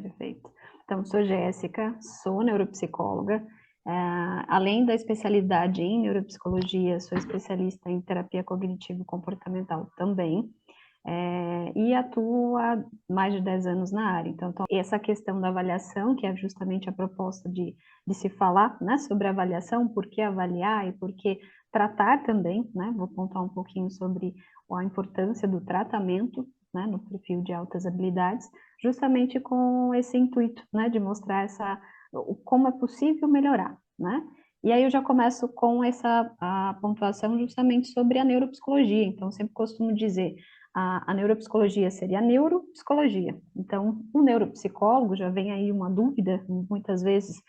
Perfeito. Então, sou Jéssica, sou neuropsicóloga. Além da especialidade em neuropsicologia, sou especialista em terapia cognitivo-comportamental também. E atuo há mais de 10 anos na área. Então, essa questão da avaliação, que é justamente a proposta de se falar, né, sobre avaliação, por que avaliar e por que tratar também, né, vou contar um pouquinho sobre a importância do tratamento, né, no perfil de altas habilidades, justamente com esse intuito, né, de mostrar como é possível melhorar, né? E aí eu já começo com a pontuação justamente sobre a neuropsicologia. Então, sempre costumo dizer, a neuropsicologia seria a neuropsicologia. Então, o neuropsicólogo, já vem aí uma dúvida, muitas vezes,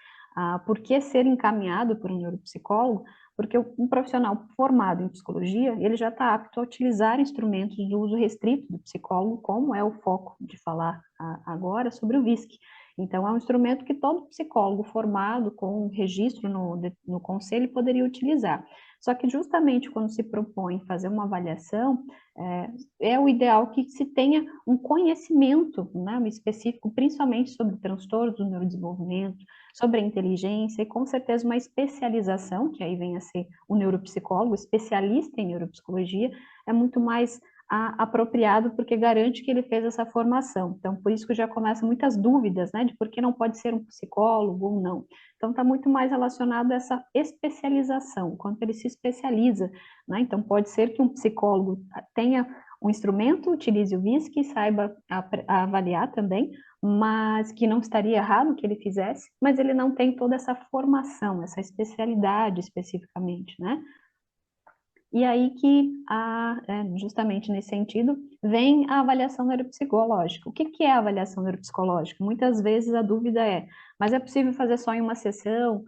por que ser encaminhado por um neuropsicólogo? Porque um profissional formado em psicologia, ele já está apto a utilizar instrumentos de uso restrito do psicólogo, como é o foco de falar agora sobre o VISC. Então, é um instrumento que todo psicólogo formado com registro no conselho poderia utilizar. Só que justamente quando se propõe fazer uma avaliação, é o ideal que se tenha um conhecimento, né, específico, principalmente sobre transtornos do neurodesenvolvimento, sobre a inteligência e com certeza uma especialização, que aí vem a ser o neuropsicólogo, especialista em neuropsicologia, é muito mais apropriado porque garante que ele fez essa formação. Então, por isso que já começam muitas dúvidas, né, de por que não pode ser um psicólogo ou não. Então, está muito mais relacionado a essa especialização, quanto ele se especializa, né? Então, pode ser que um psicólogo tenha um instrumento, utilize o VISC e saiba avaliar também, mas que não estaria errado que ele fizesse, mas ele não tem toda essa formação, essa especialidade especificamente, né? E aí que, justamente nesse sentido, vem a avaliação neuropsicológica. O que é a avaliação neuropsicológica? Muitas vezes a dúvida mas é possível fazer só em uma sessão?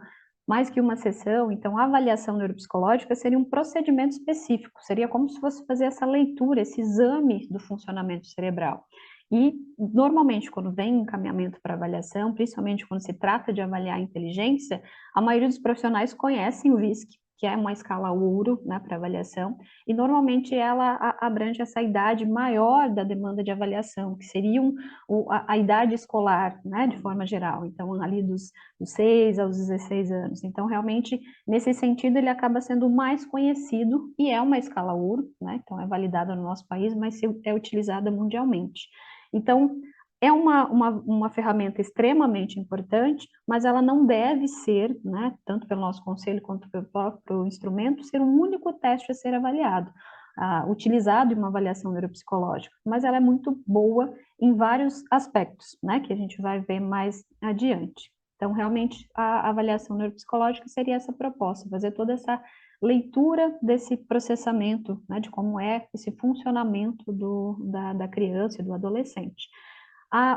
Mais que uma sessão? Então, a avaliação neuropsicológica seria um procedimento específico, seria como se fosse fazer essa leitura, esse exame do funcionamento cerebral. E, normalmente, quando vem um encaminhamento para avaliação, principalmente quando se trata de avaliar a inteligência, a maioria dos profissionais conhecem o VISC, que é uma escala ouro, né, para avaliação, e normalmente ela abrange essa idade maior da demanda de avaliação, que seria a idade escolar, né, de forma geral, então ali dos 6 aos 16 anos. Então, realmente, nesse sentido, ele acaba sendo o mais conhecido, e é uma escala ouro, né, então é validada no nosso país, mas é utilizada mundialmente. Então, é uma ferramenta extremamente importante, mas ela não deve ser, né, tanto pelo nosso conselho quanto pelo próprio instrumento, ser um único teste a ser avaliado, utilizado em uma avaliação neuropsicológica, mas ela é muito boa em vários aspectos, né, que a gente vai ver mais adiante. Então, realmente, a avaliação neuropsicológica seria essa proposta, fazer toda essa leitura desse processamento, né, de como é esse funcionamento da criança e do adolescente.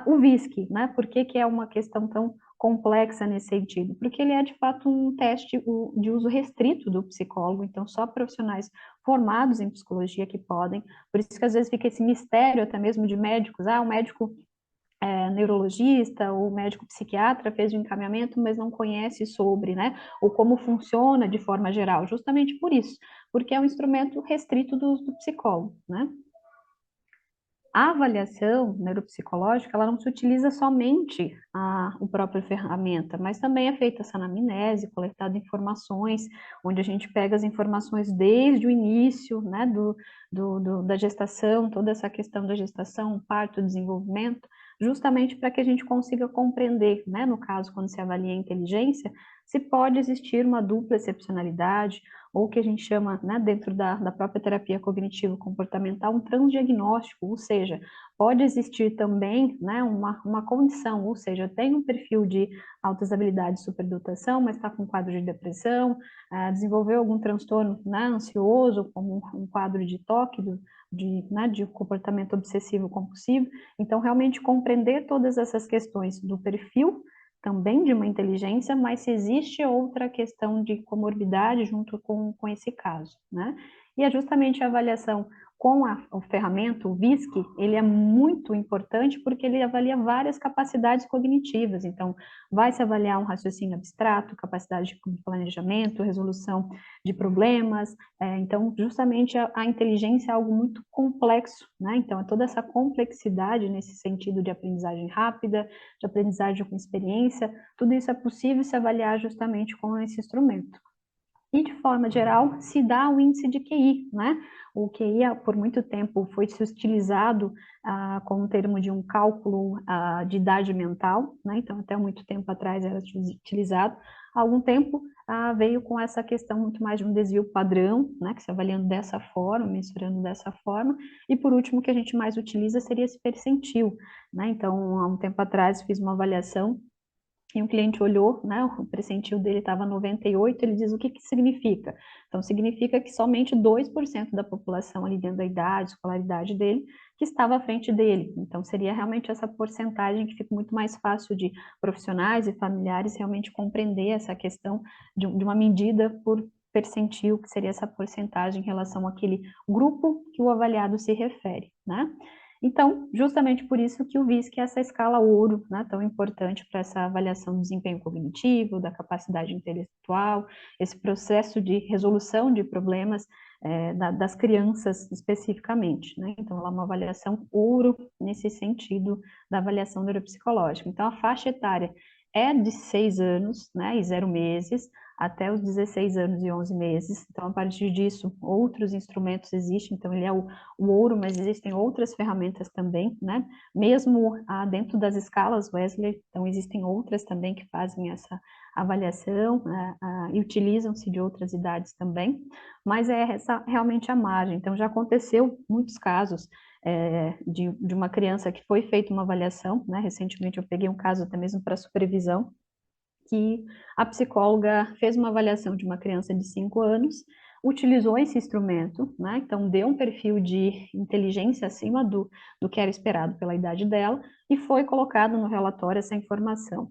O VISC, né? Por que é uma questão tão complexa nesse sentido? Porque ele é, de fato, um teste de uso restrito do psicólogo, então só profissionais formados em psicologia que podem, por isso que às vezes fica esse mistério até mesmo de médicos, o médico neurologista ou médico psiquiatra fez o encaminhamento, mas não conhece sobre, né, ou como funciona de forma geral, justamente por isso, porque é um instrumento restrito do psicólogo, né? A avaliação neuropsicológica, ela não se utiliza somente a própria ferramenta, mas também é feita essa anamnese, coletada informações, onde a gente pega as informações desde o início, né, da gestação, toda essa questão da gestação, parto, desenvolvimento, justamente para que a gente consiga compreender, né, no caso, quando se avalia a inteligência, se pode existir uma dupla excepcionalidade, ou que a gente chama, né, dentro da própria terapia cognitivo-comportamental, um transdiagnóstico, ou seja, pode existir também, né, uma condição, ou seja, tem um perfil de altas habilidades de superdotação, mas está com um quadro de depressão, desenvolveu algum transtorno, né, ansioso, como um quadro de TOC, de comportamento obsessivo compulsivo. Então, realmente compreender todas essas questões do perfil também de uma inteligência, mas se existe outra questão de comorbidade junto com esse caso, né? E é justamente a avaliação com a ferramenta, o VISC, ele é muito importante porque ele avalia várias capacidades cognitivas. Então, vai se avaliar um raciocínio abstrato, capacidade de planejamento, resolução de problemas. Então, justamente a inteligência é algo muito complexo, né? Então, é toda essa complexidade nesse sentido de aprendizagem rápida, de aprendizagem com experiência, tudo isso é possível se avaliar justamente com esse instrumento. E, de forma geral, se dá o índice de QI, né? O QI, por muito tempo, foi se utilizado como termo de um cálculo de idade mental, né? Então, até muito tempo atrás era utilizado. Há algum tempo, veio com essa questão muito mais de um desvio padrão, né? Que se avaliando dessa forma, mensurando dessa forma. E, por último, o que a gente mais utiliza seria esse percentil, né? Então, há um tempo atrás, fiz uma avaliação e um cliente olhou, né, o percentil dele estava 98, ele diz o que que significa? Então, significa que somente 2% da população ali dentro da idade, escolaridade dele, que estava à frente dele. Então, seria realmente essa porcentagem que fica muito mais fácil de profissionais e familiares realmente compreender essa questão de uma medida por percentil, que seria essa porcentagem em relação àquele grupo que o avaliado se refere, né? Então, justamente por isso que o VISC é essa escala ouro, né, tão importante para essa avaliação do desempenho cognitivo, da capacidade intelectual, esse processo de resolução de problemas das crianças especificamente, né? Então, ela é uma avaliação ouro nesse sentido da avaliação neuropsicológica. Então, a faixa etária é de 6 anos, né, e 0 meses, até os 16 anos e 11 meses. Então, a partir disso, outros instrumentos existem. Então, ele é o ouro, mas existem outras ferramentas também, né? Mesmo dentro das escalas Wesley, então existem outras também que fazem essa avaliação, e utilizam-se de outras idades também, mas é essa realmente a margem. Então, já aconteceu muitos casos de uma criança que foi feita uma avaliação, né? Recentemente eu peguei um caso até mesmo para supervisão, que a psicóloga fez uma avaliação de uma criança de 5 anos, utilizou esse instrumento, né? Então deu um perfil de inteligência acima do que era esperado pela idade dela, e foi colocado no relatório essa informação.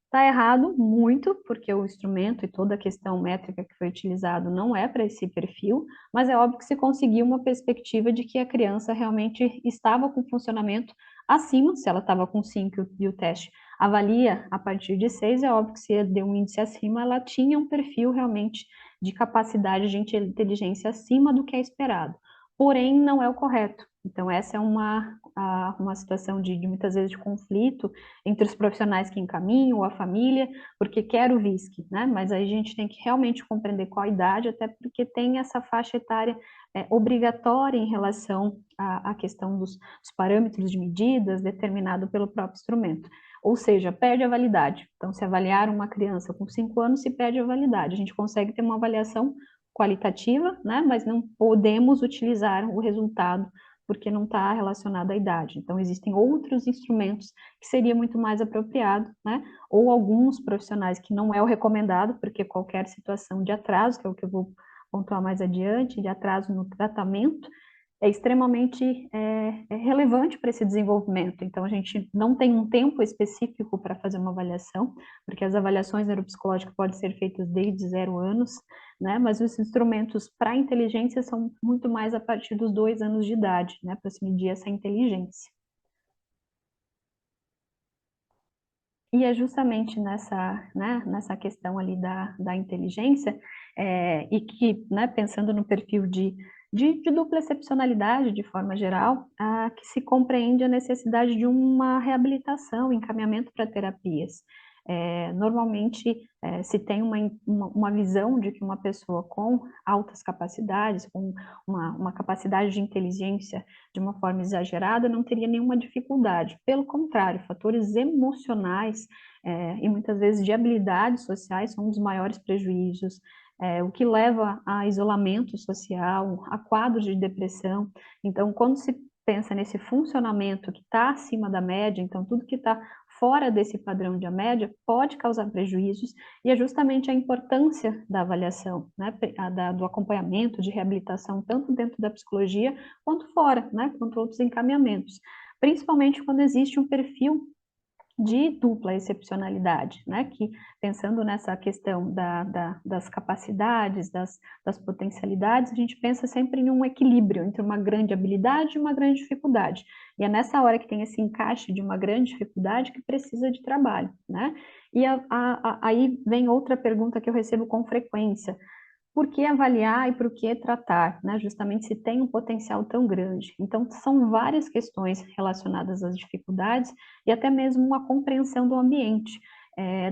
Está errado muito, porque o instrumento e toda a questão métrica que foi utilizado não é para esse perfil, mas é óbvio que se conseguiu uma perspectiva de que a criança realmente estava com funcionamento acima, se ela estava com 5 e o teste avalia a partir de 6, é óbvio que se deu um índice acima, ela tinha um perfil realmente de capacidade de inteligência acima do que é esperado. Porém, não é o correto. Então, essa é uma situação de muitas vezes de conflito entre os profissionais que encaminham, ou a família, porque quer o VISC, né? Mas aí a gente tem que realmente compreender qual a idade, até porque tem essa faixa etária obrigatória em relação à questão dos parâmetros de medidas determinado pelo próprio instrumento. Ou seja, perde a validade. Então, se avaliar uma criança com 5 anos, se perde a validade. A gente consegue ter uma avaliação qualitativa, né? Mas não podemos utilizar o resultado porque não está relacionado à idade. Então, existem outros instrumentos que seria muito mais apropriado, né? Ou alguns profissionais que não é o recomendado, porque qualquer situação de atraso, que é o que eu vou pontuar mais adiante, de atraso no tratamento, é extremamente relevante para esse desenvolvimento. Então, a gente não tem um tempo específico para fazer uma avaliação, porque as avaliações neuropsicológicas podem ser feitas desde 0 anos, né? Mas os instrumentos para inteligência são muito mais a partir dos 2 anos de idade, né? Para se medir essa inteligência. E é justamente nessa questão ali da inteligência, e que, né, pensando no perfil de dupla excepcionalidade, de forma geral, que se compreende a necessidade de uma reabilitação, encaminhamento para terapias. Normalmente, se tem uma visão de que uma pessoa com altas capacidades, com uma capacidade de inteligência de uma forma exagerada, não teria nenhuma dificuldade. Pelo contrário, fatores emocionais e muitas vezes de habilidades sociais são um dos maiores prejuízos, o que leva a isolamento social, a quadros de depressão. Então, quando se pensa nesse funcionamento que está acima da média, então tudo que está fora desse padrão de média pode causar prejuízos, e é justamente a importância da avaliação, né, do acompanhamento, de reabilitação, tanto dentro da psicologia quanto fora, né, quanto outros encaminhamentos. Principalmente quando existe um perfil de dupla excepcionalidade, né? Que, pensando nessa questão das capacidades, das potencialidades, a gente pensa sempre em um equilíbrio entre uma grande habilidade e uma grande dificuldade. E é nessa hora que tem esse encaixe de uma grande dificuldade que precisa de trabalho, né? E aí vem outra pergunta que eu recebo com frequência: por que avaliar e por que tratar, né? Justamente se tem um potencial tão grande. Então, são várias questões relacionadas às dificuldades e até mesmo uma compreensão do ambiente.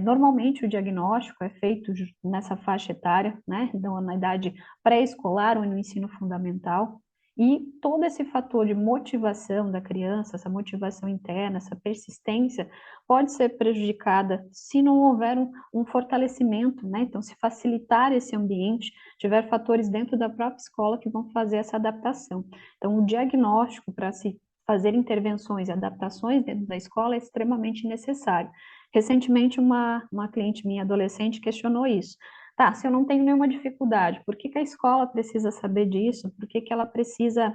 Normalmente, o diagnóstico é feito nessa faixa etária, né? Então, na idade pré-escolar ou no ensino fundamental. E todo esse fator de motivação da criança, essa motivação interna, essa persistência, pode ser prejudicada se não houver um fortalecimento, né? Então, se facilitar esse ambiente, tiver fatores dentro da própria escola que vão fazer essa adaptação. Então, o diagnóstico para se fazer intervenções e adaptações dentro da escola é extremamente necessário. Recentemente, uma cliente minha adolescente questionou isso. Tá, se eu não tenho nenhuma dificuldade, por que a escola precisa saber disso? Por que ela precisa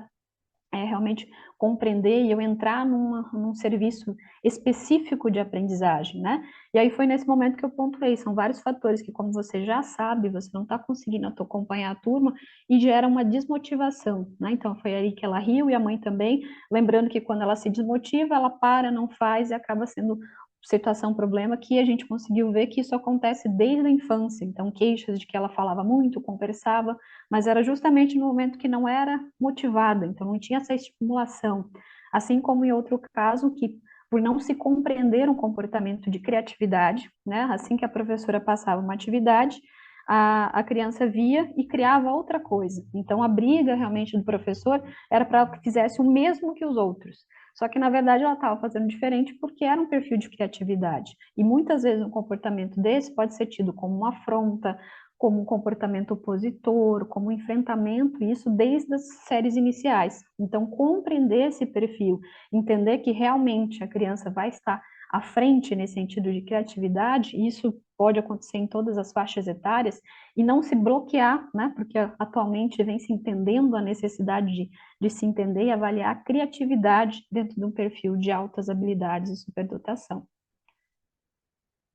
realmente compreender e eu entrar num serviço específico de aprendizagem, né? E aí foi nesse momento que eu pontuei, são vários fatores que, como você já sabe, você não está conseguindo acompanhar a turma e gera uma desmotivação, né? Então foi aí que ela riu e a mãe também, lembrando que quando ela se desmotiva, ela para, não faz e acaba sendo situação, problema, que a gente conseguiu ver que isso acontece desde a infância. Então, queixas de que ela falava muito, conversava, mas era justamente no momento que não era motivada, então não tinha essa estimulação. Assim como em outro caso, que por não se compreender um comportamento de criatividade, né, assim que a professora passava uma atividade, a criança via e criava outra coisa. Então, a briga realmente do professor era para que fizesse o mesmo que os outros. Só que, na verdade, ela estava fazendo diferente porque era um perfil de criatividade. E muitas vezes um comportamento desse pode ser tido como uma afronta, como um comportamento opositor, como um enfrentamento, isso desde as séries iniciais. Então, compreender esse perfil, entender que realmente a criança vai estar à frente nesse sentido de criatividade, isso pode acontecer em todas as faixas etárias, e não se bloquear, né? Porque atualmente vem se entendendo a necessidade de se entender e avaliar a criatividade dentro de um perfil de altas habilidades e superdotação.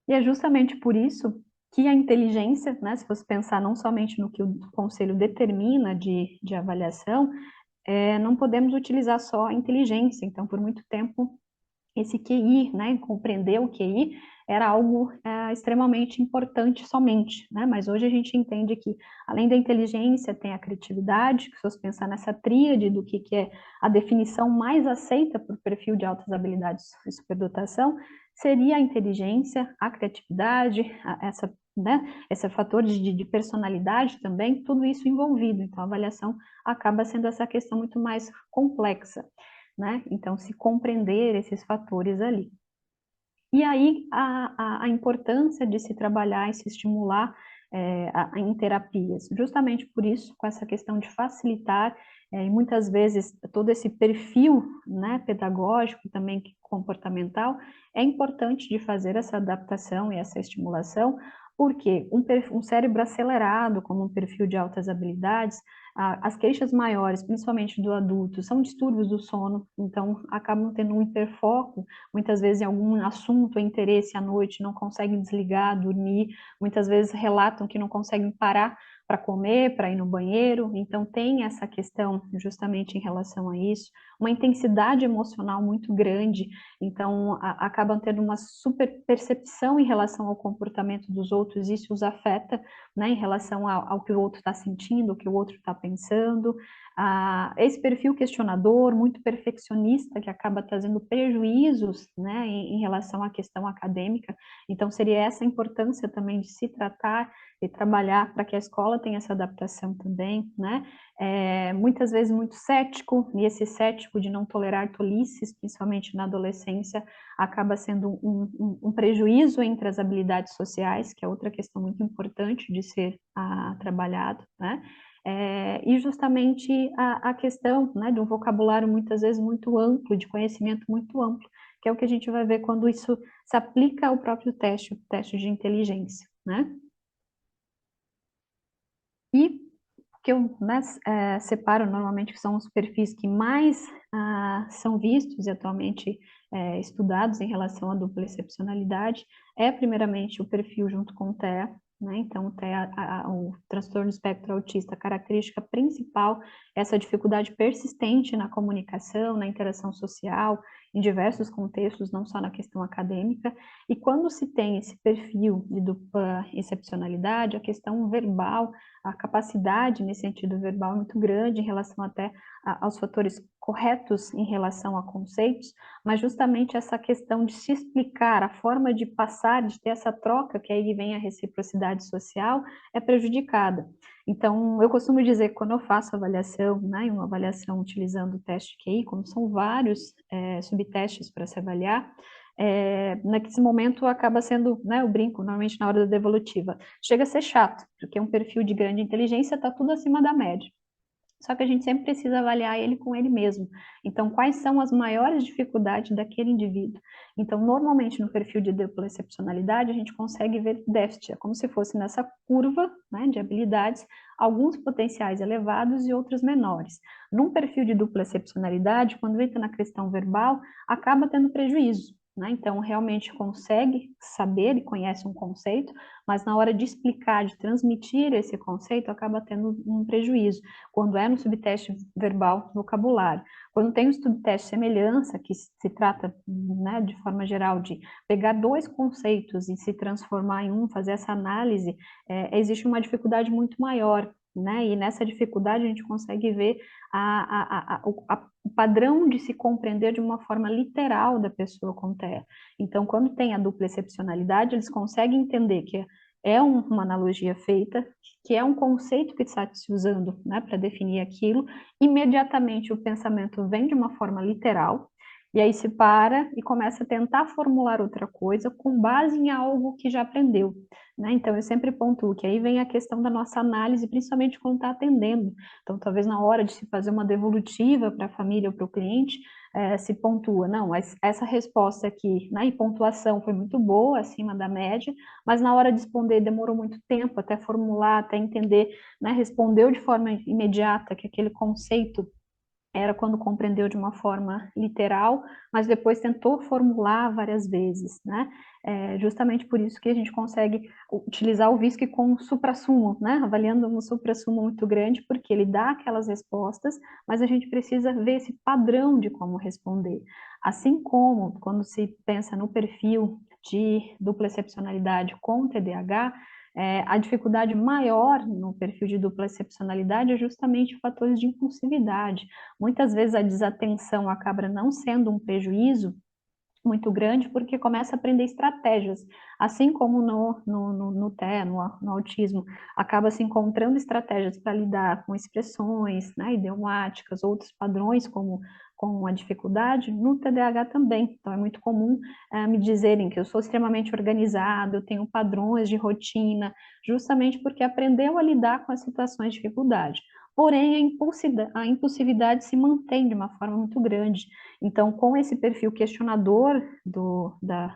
E é justamente por isso que a inteligência, né, se você pensar não somente no que o conselho determina de avaliação, não podemos utilizar só a inteligência. Então, por muito tempo, esse QI, né, compreender o QI, era algo extremamente importante somente, né? Mas hoje a gente entende que, além da inteligência, tem a criatividade, que se você pensar nessa tríade do que é a definição mais aceita por perfil de altas habilidades e superdotação, seria a inteligência, a criatividade, esse fator de personalidade também, tudo isso envolvido. Então, a avaliação acaba sendo essa questão muito mais complexa, né? Então, se compreender esses fatores ali. E aí, a importância de se trabalhar e se estimular em terapias, justamente por isso, com essa questão de facilitar, e muitas vezes todo esse perfil, né, pedagógico e também comportamental, é importante de fazer essa adaptação e essa estimulação, porque um cérebro acelerado, como um perfil de altas habilidades, as queixas maiores, principalmente do adulto, são distúrbios do sono, então acabam tendo um hiperfoco, muitas vezes em algum assunto, interesse à noite, não conseguem desligar, dormir, muitas vezes relatam que não conseguem parar para comer, para ir no banheiro, então tem essa questão justamente em relação a isso, uma intensidade emocional muito grande, então acabam tendo uma super percepção em relação ao comportamento dos outros, isso os afeta, né, em relação ao que o outro está sentindo, o que o outro está pensando, esse perfil questionador, muito perfeccionista, que acaba trazendo prejuízos, né, em relação à questão acadêmica, então seria essa a importância também de se tratar e trabalhar para que a escola tenha essa adaptação também, né, muitas vezes muito cético, e esse cético de não tolerar tolices, principalmente na adolescência, acaba sendo um prejuízo entre as habilidades sociais, que é outra questão muito importante de ser trabalhado, né? E justamente a questão, né, de um vocabulário muitas vezes muito amplo, de conhecimento muito amplo, que é o que a gente vai ver quando isso se aplica ao próprio teste, o teste de inteligência, né? E que eu, né, separo normalmente que são os perfis que mais são vistos e atualmente estudados em relação à dupla excepcionalidade, é primeiramente o perfil junto com o TEA, né? Então o TEA, o transtorno do espectro autista, a característica principal é essa dificuldade persistente na comunicação, na interação social, em diversos contextos, não só na questão acadêmica, e quando se tem esse perfil de dupla excepcionalidade, a questão verbal, a capacidade nesse sentido verbal é muito grande em relação até aos fatores corretos em relação a conceitos, mas justamente essa questão de se explicar, a forma de passar, de ter essa troca, que aí vem a reciprocidade social, é prejudicada. Então, eu costumo dizer que quando eu faço avaliação, né, uma avaliação utilizando o teste QI, como são vários subtestes para se avaliar, nesse momento acaba sendo, né, eu brinco, normalmente na hora da devolutiva, chega a ser chato, porque um perfil de grande inteligência está tudo acima da média. Só que a gente sempre precisa avaliar ele com ele mesmo. Então, quais são as maiores dificuldades daquele indivíduo? Então, normalmente no perfil de dupla excepcionalidade, a gente consegue ver déficit, é como se fosse nessa curva, né, de habilidades, alguns potenciais elevados e outros menores. Num perfil de dupla excepcionalidade, quando entra na questão verbal, acaba tendo prejuízo, né? Então, realmente consegue saber e conhece um conceito, mas na hora de explicar, de transmitir esse conceito, acaba tendo um prejuízo. Quando é no subteste verbal vocabulário. Quando tem o subteste semelhança, que se trata, né, de forma geral, de pegar dois conceitos e se transformar em um, fazer essa análise, existe uma dificuldade muito maior, né? E nessa dificuldade a gente consegue ver o padrão de se compreender de uma forma literal da pessoa com TEA. Então, quando tem a dupla excepcionalidade, eles conseguem entender que é uma analogia feita, que é um conceito que está se usando, né, para definir aquilo, imediatamente o pensamento vem de uma forma literal, e aí se para e começa a tentar formular outra coisa com base em algo que já aprendeu, né? Então eu sempre pontuo que aí vem a questão da nossa análise, principalmente quando está atendendo. Então talvez na hora de se fazer uma devolutiva para a família ou para o cliente, se pontua, não, essa resposta aqui, né, e pontuação foi muito boa, acima da média, mas na hora de responder demorou muito tempo até formular, até entender, né, respondeu de forma imediata que aquele conceito era quando compreendeu de uma forma literal, mas depois tentou formular várias vezes, né? Justamente por isso que a gente consegue utilizar o VISC com um suprassumo, né? Avaliando um suprassumo muito grande, porque ele dá aquelas respostas, mas a gente precisa ver esse padrão de como responder. Assim como quando se pensa no perfil de dupla excepcionalidade com TDAH, a dificuldade maior no perfil de dupla excepcionalidade é justamente fatores de impulsividade. Muitas vezes a desatenção acaba não sendo um prejuízo muito grande, porque começa a aprender estratégias, assim como no TEA, no autismo, acaba se encontrando estratégias para lidar com expressões, né, idiomáticas, outros padrões como com a dificuldade, no TDAH também. Então é muito comum me dizerem que eu sou extremamente organizado, eu tenho padrões de rotina, justamente porque aprendeu a lidar com as situações de dificuldade. Porém, a impulsividade se mantém de uma forma muito grande. Então, com esse perfil questionador das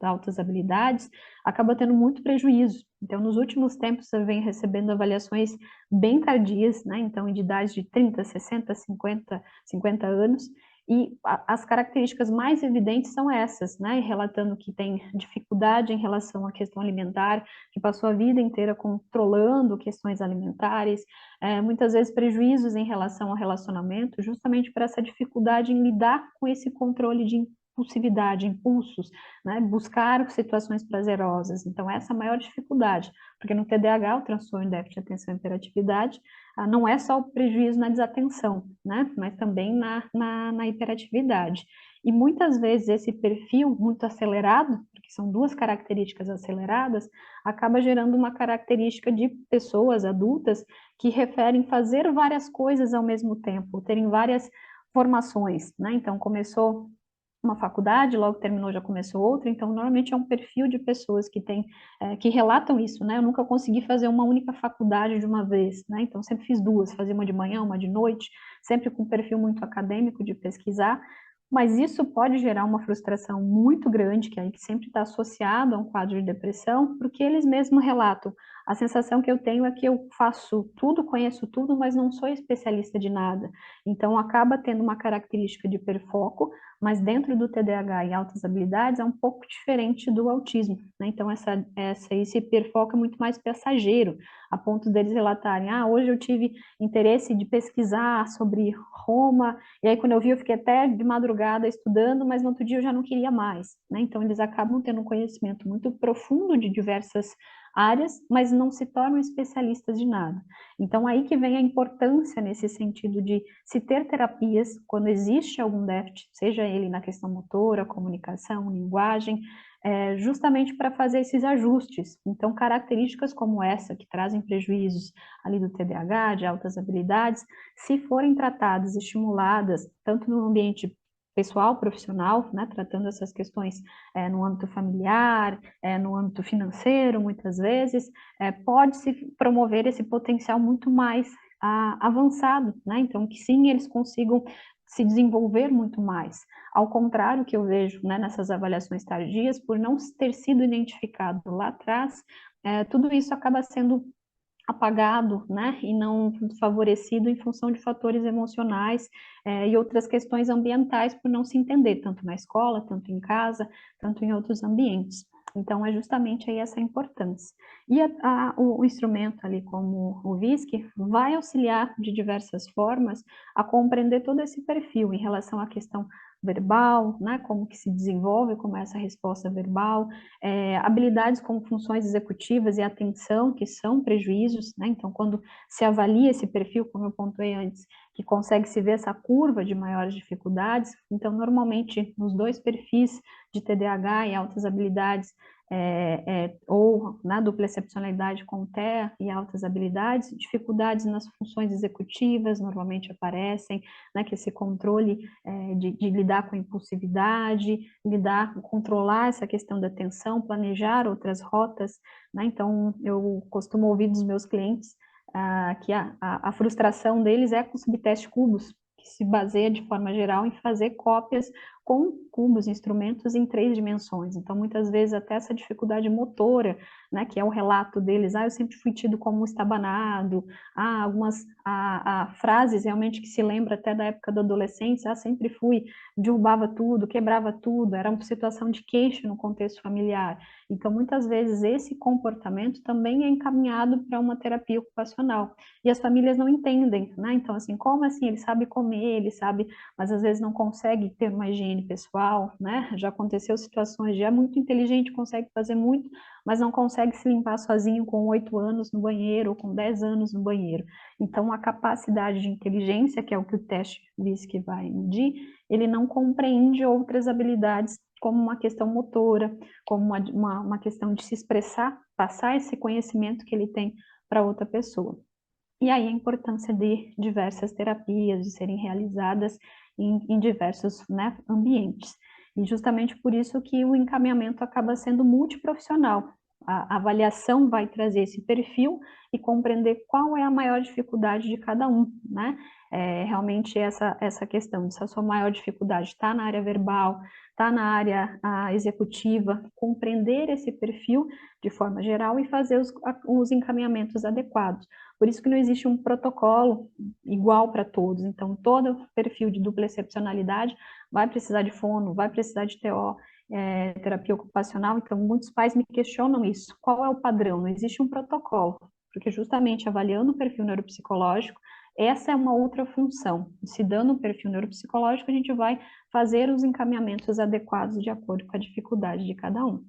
altas habilidades, acaba tendo muito prejuízo. Então, nos últimos tempos, eu venho recebendo avaliações bem tardias, né? Então, de idades de 30, 60, 50 anos, e as características mais evidentes são essas, né? Relatando que tem dificuldade em relação à questão alimentar, que passou a vida inteira controlando questões alimentares, muitas vezes prejuízos em relação ao relacionamento, justamente por essa dificuldade em lidar com esse controle de impulsividade, impulsos, né? Buscar situações prazerosas. Então, essa é a maior dificuldade, porque no TDAH, o transtorno de déficit de atenção e hiperatividade, não é só o prejuízo na desatenção, né? Mas também na hiperatividade. E muitas vezes esse perfil muito acelerado, porque são duas características aceleradas, acaba gerando uma característica de pessoas adultas que referem fazer várias coisas ao mesmo tempo, terem várias formações, né? Então, começou uma faculdade, logo terminou, já começou outra, então normalmente é um perfil de pessoas que relatam isso, né? Eu nunca consegui fazer uma única faculdade de uma vez, né? Então sempre fiz duas, fazia uma de manhã, uma de noite, sempre com um perfil muito acadêmico de pesquisar, Mas isso pode gerar uma frustração muito grande, que sempre está associado a um quadro de depressão, porque eles mesmos relatam. A sensação que eu tenho é que eu faço tudo, conheço tudo, mas não sou especialista de nada. Então, acaba tendo uma característica de hiperfoco, mas dentro do TDAH e altas habilidades é um pouco diferente do autismo, né? Então, esse hiperfoco é muito mais passageiro, a ponto deles relatarem, hoje eu tive interesse de pesquisar sobre Roma, e aí, quando eu vi, eu fiquei até de madrugada estudando, mas no outro dia eu já não queria mais, né? Então, eles acabam tendo um conhecimento muito profundo de diversas áreas, mas não se tornam especialistas de nada. Então, aí que vem a importância nesse sentido de se ter terapias quando existe algum déficit, seja ele na questão motora, comunicação, linguagem, justamente para fazer esses ajustes. Então, características como essa, que trazem prejuízos ali do TDAH, de altas habilidades, se forem tratadas, estimuladas, tanto no ambiente pessoal, profissional, né, tratando essas questões no âmbito familiar, no âmbito financeiro, muitas vezes, pode-se promover esse potencial muito mais avançado, né? Então, que sim, eles consigam se desenvolver muito mais. Ao contrário que eu vejo, né, nessas avaliações tardias, por não ter sido identificado lá atrás, tudo isso acaba sendo apagado, né, e não favorecido em função de fatores emocionais e outras questões ambientais por não se entender, tanto na escola, tanto em casa, tanto em outros ambientes. Então, é justamente aí essa importância. E o instrumento ali, como o VISC, vai auxiliar de diversas formas a compreender todo esse perfil em relação à questão verbal, né, como que se desenvolve, como é essa resposta verbal, habilidades como funções executivas e atenção, que são prejuízos, né? Então, quando se avalia esse perfil, como eu pontuei antes, que consegue se ver essa curva de maiores dificuldades, então, normalmente, nos dois perfis de TDAH e altas habilidades, ou na dupla excepcionalidade com TEA e altas habilidades, dificuldades nas funções executivas normalmente aparecem, né, que esse controle de lidar com a impulsividade, controlar essa questão da atenção, planejar outras rotas, né? Então, eu costumo ouvir dos meus clientes que a frustração deles é com o subteste cubos, que se baseia de forma geral em fazer cópias com cubos, instrumentos em 3 dimensões. Então, muitas vezes, até essa dificuldade motora, né, que é o relato deles, eu sempre fui tido como estabanado, algumas frases realmente que se lembra até da época da adolescência, sempre fui, derrubava tudo, quebrava tudo, era uma situação de queixa no contexto familiar. Então, muitas vezes, esse comportamento também é encaminhado para uma terapia ocupacional. E as famílias não entendem, né? Então, assim, como assim? Ele sabe comer, ele sabe, mas às vezes não consegue ter uma higiene pessoal, né? Já aconteceu situações de muito inteligente, consegue fazer muito, mas não consegue se limpar sozinho com 8 anos no banheiro ou com 10 anos no banheiro. Então, a capacidade de inteligência, que é o que o teste diz que vai medir, ele não compreende outras habilidades, como uma questão motora, como uma questão de se expressar, passar esse conhecimento que ele tem para outra pessoa. E aí a importância de diversas terapias, de serem realizadas em diversos, né, ambientes. E justamente por isso que o encaminhamento acaba sendo multiprofissional. A avaliação vai trazer esse perfil e compreender qual é a maior dificuldade de cada um, né? Realmente essa questão, se a sua maior dificuldade está na área verbal, está na área executiva, compreender esse perfil de forma geral e fazer os encaminhamentos adequados. Por isso que não existe um protocolo igual para todos. Então, todo perfil de dupla excepcionalidade vai precisar de fono, vai precisar de TO, terapia ocupacional. Então, muitos pais me questionam isso. Qual é o padrão? Não existe um protocolo, porque justamente avaliando o perfil neuropsicológico, essa é uma outra função. Se dando um perfil neuropsicológico, a gente vai fazer os encaminhamentos adequados de acordo com a dificuldade de cada um.